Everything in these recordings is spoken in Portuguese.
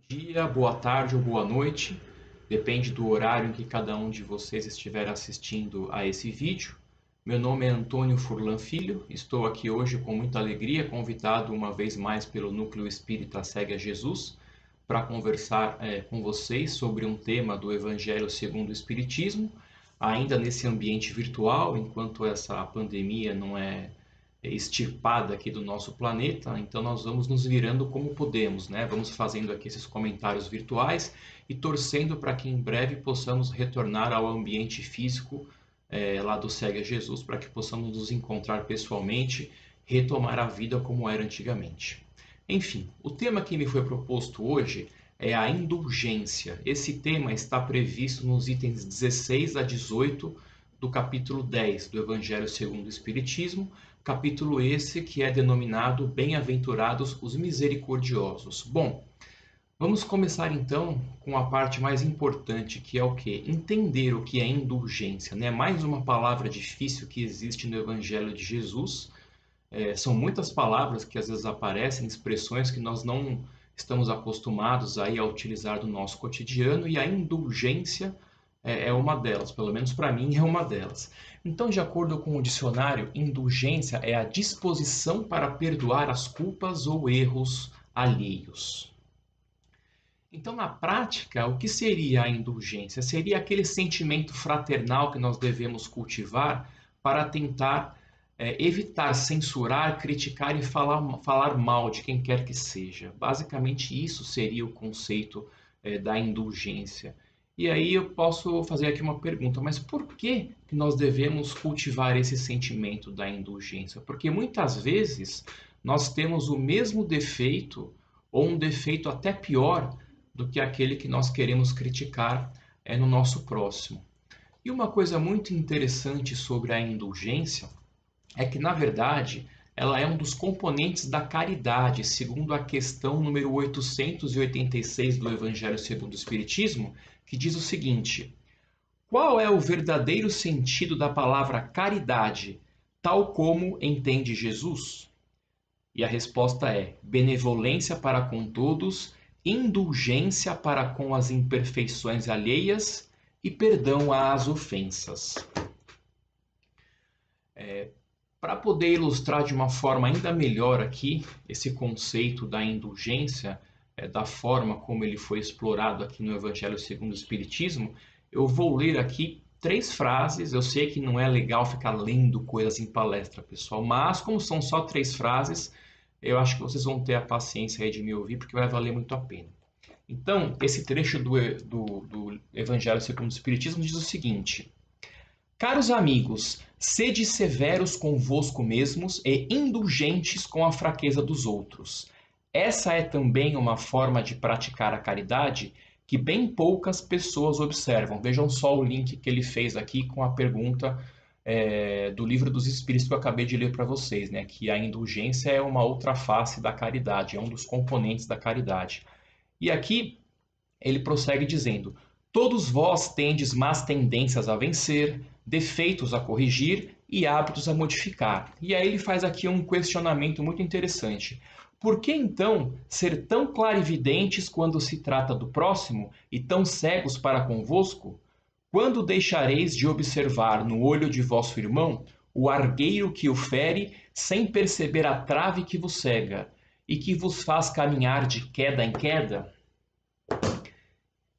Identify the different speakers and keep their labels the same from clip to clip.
Speaker 1: Dia, boa tarde ou boa noite, depende do horário em que cada um de vocês estiver assistindo a esse vídeo. Meu nome é Antônio Furlan Filho, estou aqui hoje com muita alegria, convidado uma vez mais pelo Núcleo Espírita Segue a Jesus, para conversar com vocês sobre um tema do Evangelho segundo o Espiritismo, ainda nesse ambiente virtual, enquanto essa pandemia não é extirpada aqui do nosso planeta, então nós vamos nos virando como podemos, né? Vamos fazendo aqui esses comentários virtuais e torcendo para que em breve possamos retornar ao ambiente físico lá do Segue a Jesus, para que possamos nos encontrar pessoalmente, retomar a vida como era antigamente. Enfim, o tema que me foi proposto hoje é a indulgência. Esse tema está previsto nos itens 16 a 18 do capítulo 10 do Evangelho segundo o Espiritismo, capítulo esse que é denominado Bem-aventurados os misericordiosos. Bom, vamos começar então com a parte mais importante, que é o quê? Entender o que é indulgência, né? Mais uma palavra difícil que existe no Evangelho de Jesus. São muitas palavras que às vezes aparecem, expressões que nós não estamos acostumados aí a utilizar no nosso cotidiano, e a indulgência é uma delas, pelo menos para mim é uma delas. Então, de acordo com o dicionário, indulgência é a disposição para perdoar as culpas ou erros alheios. Então, na prática, o que seria a indulgência? Seria aquele sentimento fraternal que nós devemos cultivar para tentar evitar censurar, criticar e falar mal de quem quer que seja. Basicamente, isso seria o conceito da indulgência. E aí eu posso fazer aqui uma pergunta, mas por que nós devemos cultivar esse sentimento da indulgência? Porque muitas vezes nós temos o mesmo defeito ou um defeito até pior do que aquele que nós queremos criticar no nosso próximo. E uma coisa muito interessante sobre a indulgência é que, na verdade, ela é um dos componentes da caridade, segundo a questão número 886 do Evangelho segundo o Espiritismo, que diz o seguinte: qual é o verdadeiro sentido da palavra caridade, tal como entende Jesus? E a resposta é: benevolência para com todos, indulgência para com as imperfeições alheias e perdão às ofensas. Para poder ilustrar de uma forma ainda melhor aqui esse conceito da indulgência, da forma como ele foi explorado aqui no Evangelho segundo o Espiritismo, eu vou ler aqui 3 frases. Eu sei que não é legal ficar lendo coisas em palestra, pessoal, mas como são só 3 frases, eu acho que vocês vão ter a paciência aí de me ouvir, porque vai valer muito a pena. Então, esse trecho do Evangelho segundo o Espiritismo diz o seguinte: caros amigos, sede severos convosco mesmos e indulgentes com a fraqueza dos outros. Essa é também uma forma de praticar a caridade que bem poucas pessoas observam. Vejam só o link que ele fez aqui com a pergunta do Livro dos Espíritos que eu acabei de ler para vocês, né? Que a indulgência é uma outra face da caridade, é um dos componentes da caridade. E aqui ele prossegue dizendo: todos vós tendes más tendências a vencer, defeitos a corrigir e hábitos a modificar. E aí ele faz aqui um questionamento muito interessante. Por que então ser tão clarividentes quando se trata do próximo e tão cegos para convosco? Quando deixareis de observar no olho de vosso irmão o argueiro que o fere, sem perceber a trave que vos cega e que vos faz caminhar de queda em queda?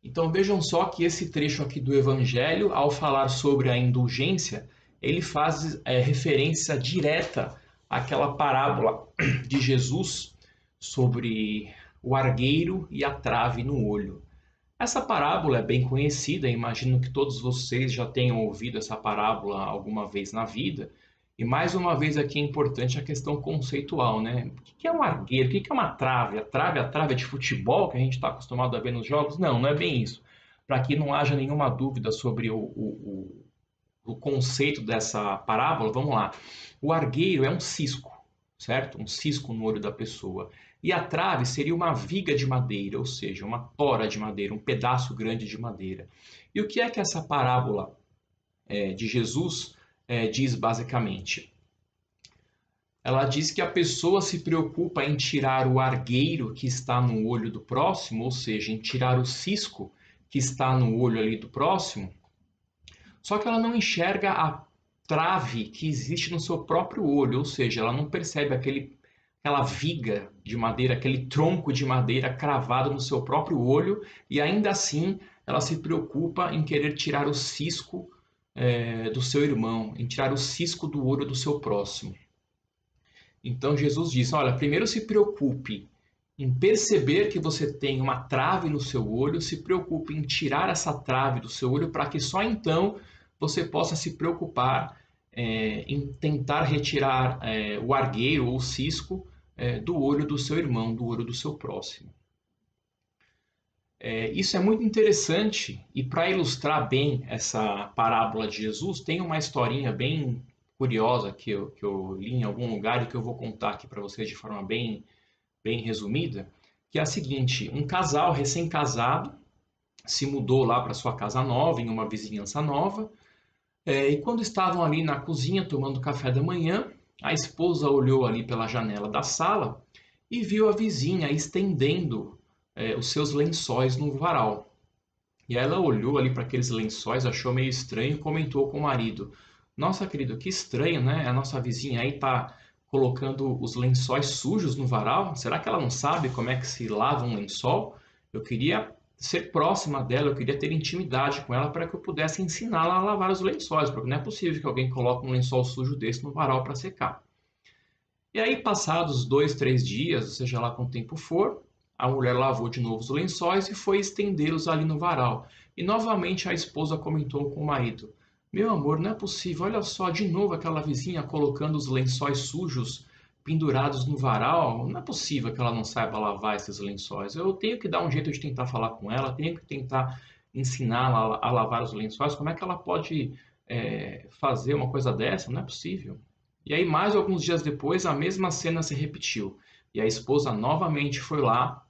Speaker 1: Então vejam só que esse trecho aqui do Evangelho, ao falar sobre a indulgência, ele faz referência direta àquela parábola de Jesus sobre o argueiro e a trave no olho. Essa parábola é bem conhecida, imagino que todos vocês já tenham ouvido essa parábola alguma vez na vida. E mais uma vez aqui é importante a questão conceitual, né? O que é um argueiro? O que é uma trave? A trave é de futebol que a gente está acostumado a ver nos jogos? Não, não é bem isso. Para que não haja nenhuma dúvida sobre o conceito dessa parábola, vamos lá. O argueiro é um cisco, certo? Um cisco no olho da pessoa. E a trave seria uma viga de madeira, ou seja, uma tora de madeira, um pedaço grande de madeira. E o que é que essa parábola de Jesus diz basicamente? Ela diz que a pessoa se preocupa em tirar o argueiro que está no olho do próximo, ou seja, em tirar o cisco que está no olho ali do próximo, só que ela não enxerga a trave que existe no seu próprio olho, ou seja, ela não percebe aquela viga de madeira, aquele tronco de madeira cravado no seu próprio olho, e ainda assim ela se preocupa em querer tirar o cisco do seu irmão, em tirar o cisco do olho do seu próximo. Então Jesus diz: olha, primeiro se preocupe em perceber que você tem uma trave no seu olho, se preocupe em tirar essa trave do seu olho para que só então você possa se preocupar em tentar retirar o argueiro ou o cisco do olho do seu irmão, do olho do seu próximo. Isso é muito interessante e para ilustrar bem essa parábola de Jesus, tem uma historinha bem curiosa que eu li em algum lugar e que eu vou contar aqui para vocês de forma bem resumida, que é a seguinte: um casal recém-casado se mudou lá para sua casa nova, em uma vizinhança nova, e quando estavam ali na cozinha tomando café da manhã, a esposa olhou ali pela janela da sala e viu a vizinha estendendo os seus lençóis no varal. E aí ela olhou ali para aqueles lençóis, achou meio estranho e comentou com o marido: Nossa, querido, que estranho, né? A nossa vizinha aí está colocando os lençóis sujos no varal. Será que ela não sabe como é que se lava um lençol? Eu queria ser próxima dela, eu queria ter intimidade com ela para que eu pudesse ensiná-la a lavar os lençóis, porque não é possível que alguém coloque um lençol sujo desse no varal para secar. E aí, passados 2, 3 dias, seja lá quanto tempo for, a mulher lavou de novo os lençóis e foi estendê-los ali no varal. E novamente a esposa comentou com o marido: Meu amor, não é possível, olha só, de novo aquela vizinha colocando os lençóis sujos pendurados no varal. Não é possível que ela não saiba lavar esses lençóis. Eu tenho que dar um jeito de tentar falar com ela, tenho que tentar ensiná-la a lavar os lençóis. Como é que ela pode fazer uma coisa dessa? Não é possível. E aí, mais alguns dias depois, a mesma cena se repetiu. E a esposa novamente foi lá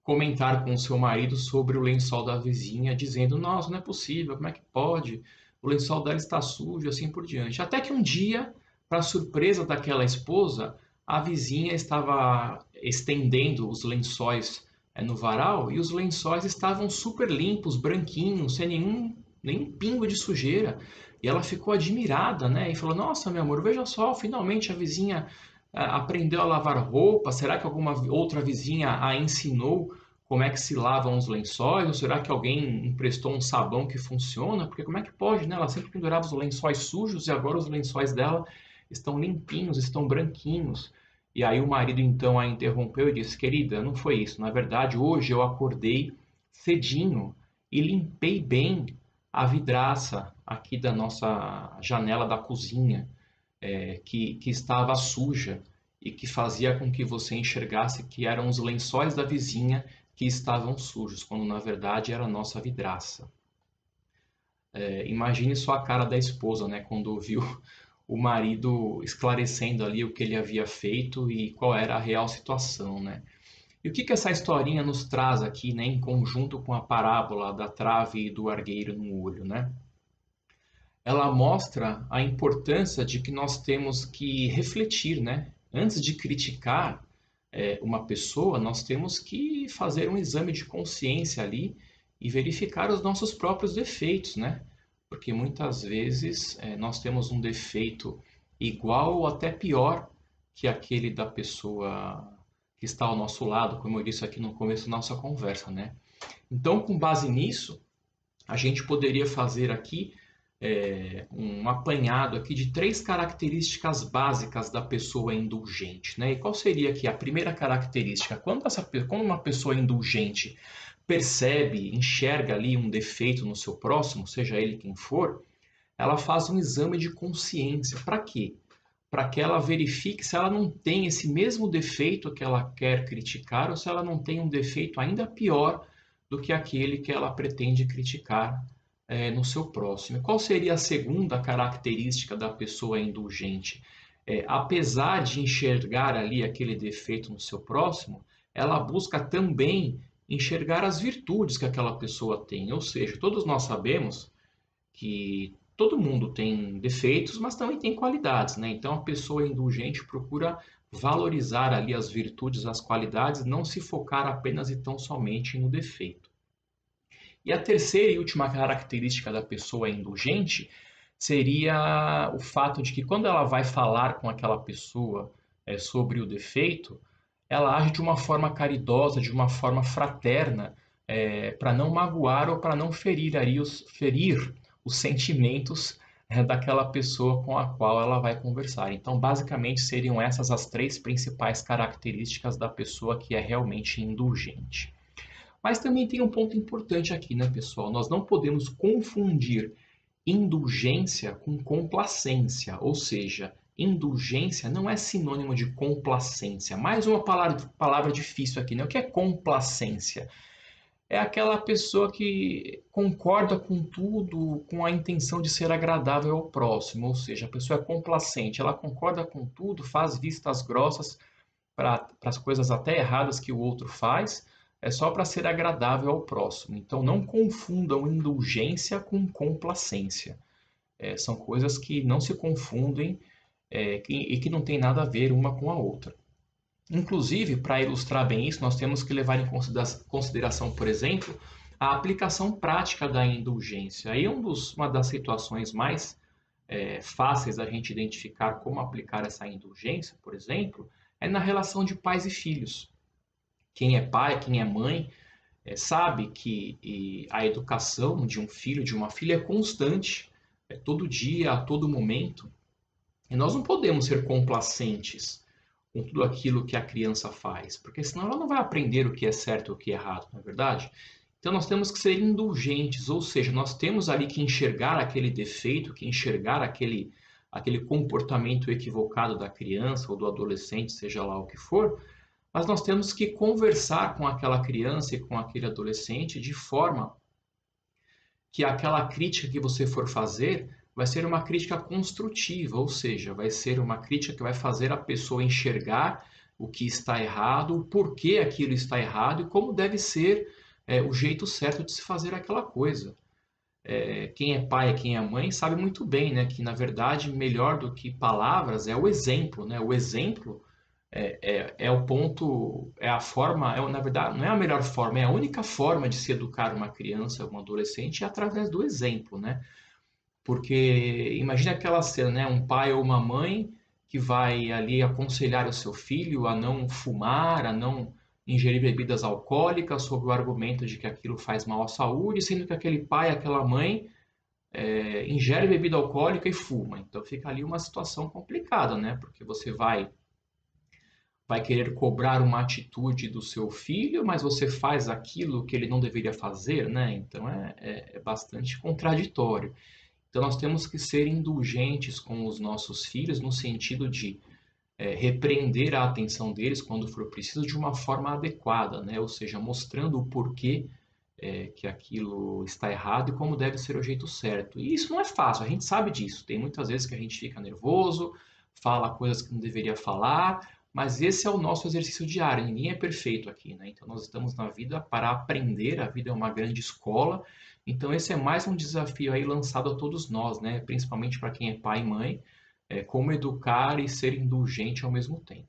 Speaker 1: comentar com o seu marido sobre o lençol da vizinha, dizendo: Nossa, não é possível, como é que pode? O lençol dela está sujo, assim por diante. Até que um dia, para surpresa daquela esposa, a vizinha estava estendendo os lençóis no varal e os lençóis estavam super limpos, branquinhos, sem nenhum pingo de sujeira. E ela ficou admirada, né? E falou: Nossa, meu amor, veja só, finalmente a vizinha aprendeu a lavar roupa? Será que alguma outra vizinha a ensinou como é que se lavam os lençóis? Ou será que alguém emprestou um sabão que funciona? Porque como é que pode, né? Ela sempre pendurava os lençóis sujos e agora os lençóis dela estão limpinhos, estão branquinhos. E aí o marido então a interrompeu e disse: Querida, não foi isso. Na verdade, hoje eu acordei cedinho e limpei bem a vidraça aqui da nossa janela da cozinha, que estava suja e que fazia com que você enxergasse que eram os lençóis da vizinha que estavam sujos, quando na verdade era a nossa vidraça. Imagine só a cara da esposa, né, quando ouviu o marido esclarecendo ali o que ele havia feito e qual era a real situação, né? E o que essa historinha nos traz aqui, né, em conjunto com a parábola da trave e do argueiro no olho, né? Ela mostra a importância de que nós temos que refletir, né? Antes de criticar uma pessoa, nós temos que fazer um exame de consciência ali e verificar os nossos próprios defeitos, né? Porque muitas vezes nós temos um defeito igual ou até pior que aquele da pessoa que está ao nosso lado, como eu disse aqui no começo da nossa conversa, né? Então, com base nisso, a gente poderia fazer aqui um apanhado aqui de 3 características básicas da pessoa indulgente, né? E qual seria aqui a primeira característica? Quando uma pessoa indulgente percebe, enxerga ali um defeito no seu próximo, seja ele quem for, ela faz um exame de consciência. Para quê? Para que ela verifique se ela não tem esse mesmo defeito que ela quer criticar ou se ela não tem um defeito ainda pior do que aquele que ela pretende criticar no seu próximo. E qual seria a segunda característica da pessoa indulgente? Apesar de enxergar ali aquele defeito no seu próximo, ela busca também enxergar as virtudes que aquela pessoa tem. Ou seja, todos nós sabemos que todo mundo tem defeitos, mas também tem qualidades, né? Então a pessoa indulgente procura valorizar ali as virtudes, as qualidades, não se focar apenas e tão somente no defeito. E a terceira e última característica da pessoa indulgente seria o fato de que quando ela vai falar com aquela pessoa sobre o defeito, ela age de uma forma caridosa, de uma forma fraterna, para não magoar ou para não ferir os sentimentos daquela pessoa com a qual ela vai conversar. Então, basicamente, seriam essas as três principais características da pessoa que é realmente indulgente. Mas também tem um ponto importante aqui, né, pessoal? Nós não podemos confundir indulgência com complacência, ou seja, indulgência não é sinônimo de complacência. Mais uma palavra difícil aqui, né? O que é complacência? É aquela pessoa que concorda com tudo com a intenção de ser agradável ao próximo, ou seja, a pessoa é complacente, ela concorda com tudo, faz vistas grossas para as coisas até erradas que o outro faz, é só para ser agradável ao próximo. Então não confundam indulgência com complacência. São coisas que não se confundem e que não tem nada a ver uma com a outra. Inclusive, para ilustrar bem isso, nós temos que levar em consideração, por exemplo, a aplicação prática da indulgência. Aí uma das situações mais fáceis da gente identificar como aplicar essa indulgência, por exemplo, é na relação de pais e filhos. Quem é pai, quem é mãe, sabe que a educação de um filho, de uma filha é constante, todo dia, a todo momento. E nós não podemos ser complacentes com tudo aquilo que a criança faz, porque senão ela não vai aprender o que é certo e o que é errado, não é verdade? Então nós temos que ser indulgentes, ou seja, nós temos ali que enxergar aquele defeito, que enxergar aquele comportamento equivocado da criança ou do adolescente, seja lá o que for, mas nós temos que conversar com aquela criança e com aquele adolescente de forma que aquela crítica que você for fazer vai ser uma crítica construtiva, ou seja, vai ser uma crítica que vai fazer a pessoa enxergar o que está errado, o porquê aquilo está errado e como deve ser o jeito certo de se fazer aquela coisa. Quem é pai, quem é mãe, sabe muito bem, né, que na verdade melhor do que palavras é o exemplo, né? O exemplo é o ponto, é a forma, na verdade, não é a melhor forma, é a única forma de se educar uma criança, um adolescente, é através do exemplo, né? Porque imagina aquela cena, né? Um pai ou uma mãe que vai ali aconselhar o seu filho a não fumar, a não ingerir bebidas alcoólicas, sob o argumento de que aquilo faz mal à saúde, sendo que aquele pai, aquela mãe ingere bebida alcoólica e fuma. Então fica ali uma situação complicada, né? Porque você vai querer cobrar uma atitude do seu filho, mas você faz aquilo que ele não deveria fazer, né? Então é bastante contraditório. Então nós temos que ser indulgentes com os nossos filhos no sentido de repreender a atenção deles quando for preciso de uma forma adequada, né? Ou seja, mostrando o porquê que aquilo está errado e como deve ser o jeito certo. E isso não é fácil, a gente sabe disso. Tem muitas vezes que a gente fica nervoso, fala coisas que não deveria falar, mas esse é o nosso exercício diário. Ninguém é perfeito aqui, né? Então nós estamos na vida para aprender, a vida é uma grande escola. Então esse é mais um desafio aí lançado a todos nós, né? Principalmente para quem é pai e mãe, como educar e ser indulgente ao mesmo tempo.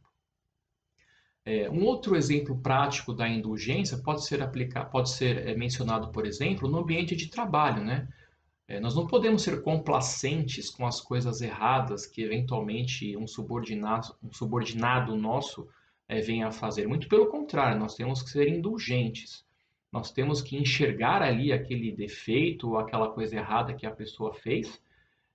Speaker 1: Um outro exemplo prático da indulgência pode ser mencionado, por exemplo, no ambiente de trabalho, né? Nós não podemos ser complacentes com as coisas erradas que eventualmente um subordinado nosso venha a fazer. Muito pelo contrário, nós temos que ser indulgentes. Nós temos que enxergar ali aquele defeito ou aquela coisa errada que a pessoa fez.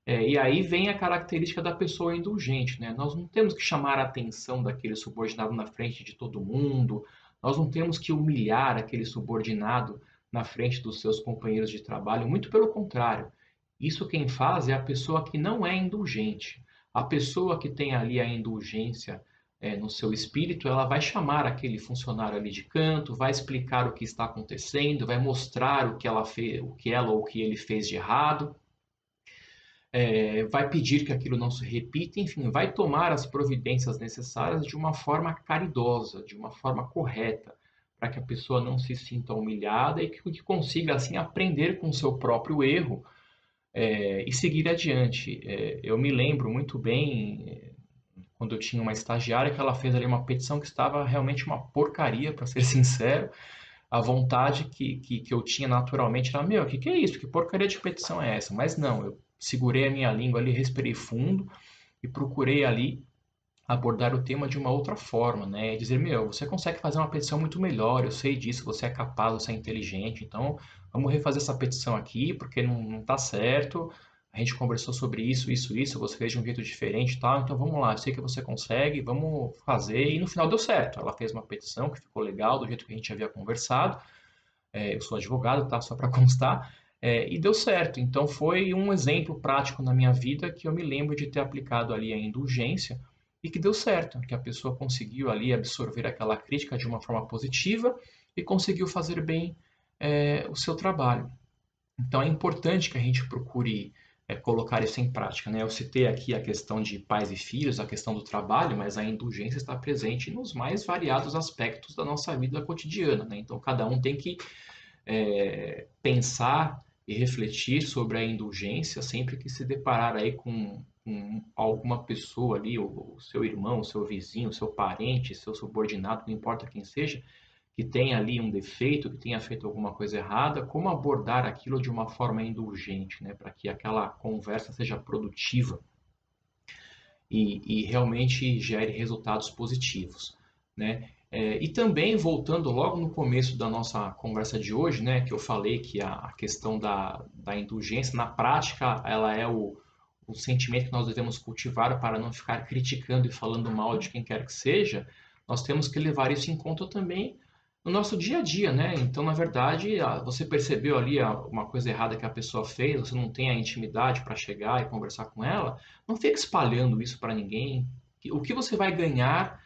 Speaker 1: E aí vem a característica da pessoa indulgente, né? Nós não temos que chamar a atenção daquele subordinado na frente de todo mundo, nós não temos que humilhar aquele subordinado na frente dos seus companheiros de trabalho, muito pelo contrário. Isso quem faz é a pessoa que não é indulgente. A pessoa que tem ali a indulgência no seu espírito, ela vai chamar aquele funcionário ali de canto, vai explicar o que está acontecendo, vai mostrar o que ela fez, o que ela ou o que ele fez de errado, vai pedir que aquilo não se repita, enfim, vai tomar as providências necessárias de uma forma caridosa, de uma forma correta, para que a pessoa não se sinta humilhada e que consiga, assim, aprender com o seu próprio erro, e seguir adiante. Eu me lembro muito bem, quando eu tinha uma estagiária, que ela fez ali uma petição que estava realmente uma porcaria, para ser sincero. A vontade que eu tinha naturalmente era, meu, que é isso? Que porcaria de petição é essa? Mas não, eu segurei a minha língua ali, respirei fundo e procurei ali abordar o tema de uma outra forma, né? Dizer, meu, você consegue fazer uma petição muito melhor, eu sei disso, você é capaz, você é inteligente, então vamos refazer essa petição aqui, porque não está certo, a gente conversou sobre isso, você fez de um jeito diferente e tal, então vamos lá, eu sei que você consegue, vamos fazer, e no final deu certo. Ela fez uma petição que ficou legal, do jeito que a gente havia conversado, eu sou advogado, tá? Só para constar, e deu certo. Então foi um exemplo prático na minha vida que eu me lembro de ter aplicado ali a indulgência e que deu certo, que a pessoa conseguiu ali absorver aquela crítica de uma forma positiva e conseguiu fazer bem o seu trabalho. Então é importante que a gente procure colocar isso em prática, né? Eu citei aqui a questão de pais e filhos, a questão do trabalho, mas a indulgência está presente nos mais variados aspectos da nossa vida cotidiana, né? Então cada um tem que pensar e refletir sobre a indulgência sempre que se deparar aí com alguma pessoa ali, o seu irmão, o seu vizinho, o seu parente, seu subordinado, não importa quem seja, que tenha ali um defeito, que tenha feito alguma coisa errada, como abordar aquilo de uma forma indulgente, né, para que aquela conversa seja produtiva e realmente gere resultados positivos, né? E também, voltando logo no começo da nossa conversa de hoje, né, que eu falei que a questão da indulgência, na prática, ela é o sentimento que nós devemos cultivar para não ficar criticando e falando mal de quem quer que seja. Nós temos que levar isso em conta também no nosso dia a dia, né? Então, na verdade, você percebeu ali uma coisa errada que a pessoa fez, você não tem a intimidade para chegar e conversar com ela, não fique espalhando isso para ninguém. O que você vai ganhar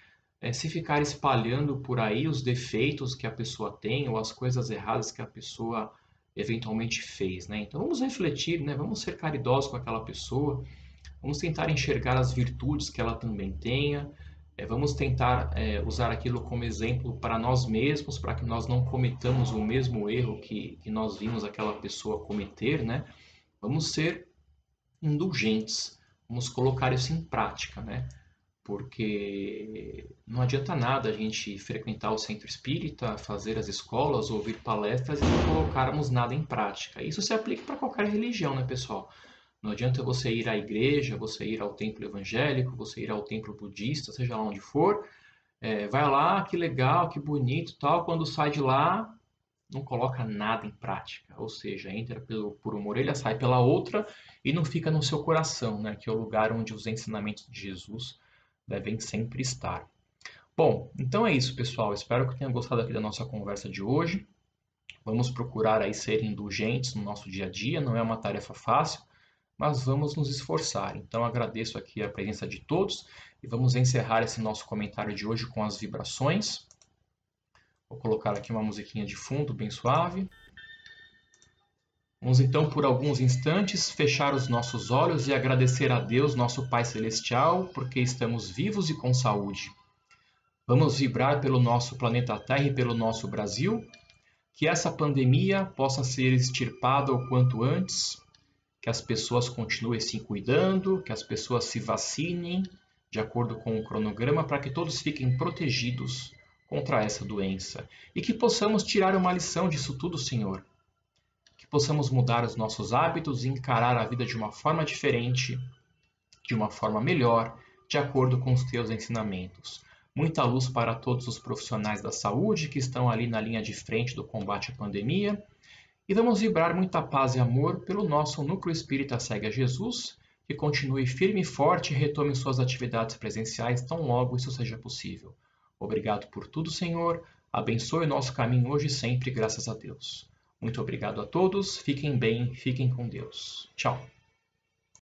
Speaker 1: se ficar espalhando por aí os defeitos que a pessoa tem ou as coisas erradas que a pessoa eventualmente fez, né? Então vamos refletir, né? Vamos ser caridosos com aquela pessoa, vamos tentar enxergar as virtudes que ela também tenha, vamos tentar usar aquilo como exemplo para nós mesmos, para que nós não cometamos o mesmo erro que nós vimos aquela pessoa cometer, né? Vamos ser indulgentes, vamos colocar isso em prática, né? Porque não adianta nada a gente frequentar o centro espírita, fazer as escolas, ouvir palestras e não colocarmos nada em prática. Isso se aplica para qualquer religião, né, pessoal? Não adianta você ir à igreja, você ir ao templo evangélico, você ir ao templo budista, seja lá onde for, vai lá, que legal, que bonito, tal. Quando sai de lá, não coloca nada em prática, ou seja, entra por uma orelha, sai pela outra e não fica no seu coração, né? Que é o lugar onde os ensinamentos de Jesus devem sempre estar. Bom, então é isso, pessoal. Espero que tenham gostado aqui da nossa conversa de hoje. Vamos procurar aí ser indulgentes no nosso dia a dia, não é uma tarefa fácil, mas vamos nos esforçar. Então agradeço aqui a presença de todos e vamos encerrar esse nosso comentário de hoje com as vibrações. Vou colocar aqui uma musiquinha de fundo bem suave. Vamos então, por alguns instantes, fechar os nossos olhos e agradecer a Deus, nosso Pai Celestial, porque estamos vivos e com saúde. Vamos vibrar pelo nosso planeta Terra e pelo nosso Brasil, que essa pandemia possa ser extirpada o quanto antes, que as pessoas continuem se cuidando, que as pessoas se vacinem de acordo com o cronograma para que todos fiquem protegidos contra essa doença e que possamos tirar uma lição disso tudo, Senhor. Que possamos mudar os nossos hábitos e encarar a vida de uma forma diferente, de uma forma melhor, de acordo com os teus ensinamentos. Muita luz para todos os profissionais da saúde que estão ali na linha de frente do combate à pandemia. E vamos vibrar muita paz e amor pelo nosso Núcleo Espírita Segue a Jesus, que continue firme e forte e retome suas atividades presenciais tão logo isso seja possível. Obrigado por tudo, Senhor. Abençoe o nosso caminho hoje e sempre, graças a Deus. Muito obrigado a todos. Fiquem bem, fiquem com Deus. Tchau.